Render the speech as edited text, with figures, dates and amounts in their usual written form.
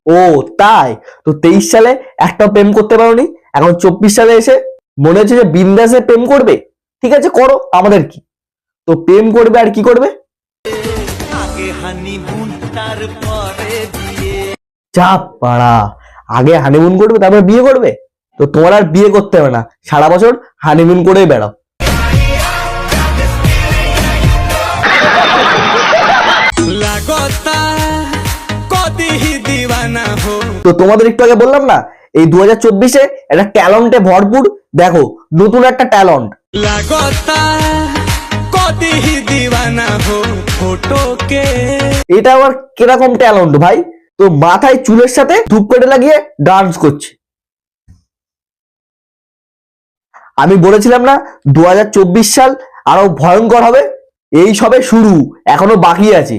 ও তাই? তো 23 সালে একটা প্রেম করতে পারোনি, এখন 24 সালে এসে মনে হচ্ছে যে বিন্দাসে প্রেম করবে। ঠিক আছে, করো, আমাদের কি। তো প্রেম করবে আর কি করবে? চাপ পাড়া, আগে হানিমুন করবে তারপর বিয়ে করবে? তো তোমার আর বিয়ে করতে হবে না, সারা বছর হানিমুন করেই বেড়াও। তো তোমাদের একটু আগে বললাম না, এই 2024-এ একটা ট্যালেন্টে ভরপুর, দেখো নতুন একটা ট্যালেন্ট। এটা আবার কিরকম ট্যালেন্ট ভাই? তো মাথায় চুলের সাথে ধূপকাঠি লাগিয়ে ডান্স করছে। আমি বলেছিলাম না 2024 সাল আরো ভয়ঙ্কর হবে? এই সবে শুরু, এখনো বাকি আছে।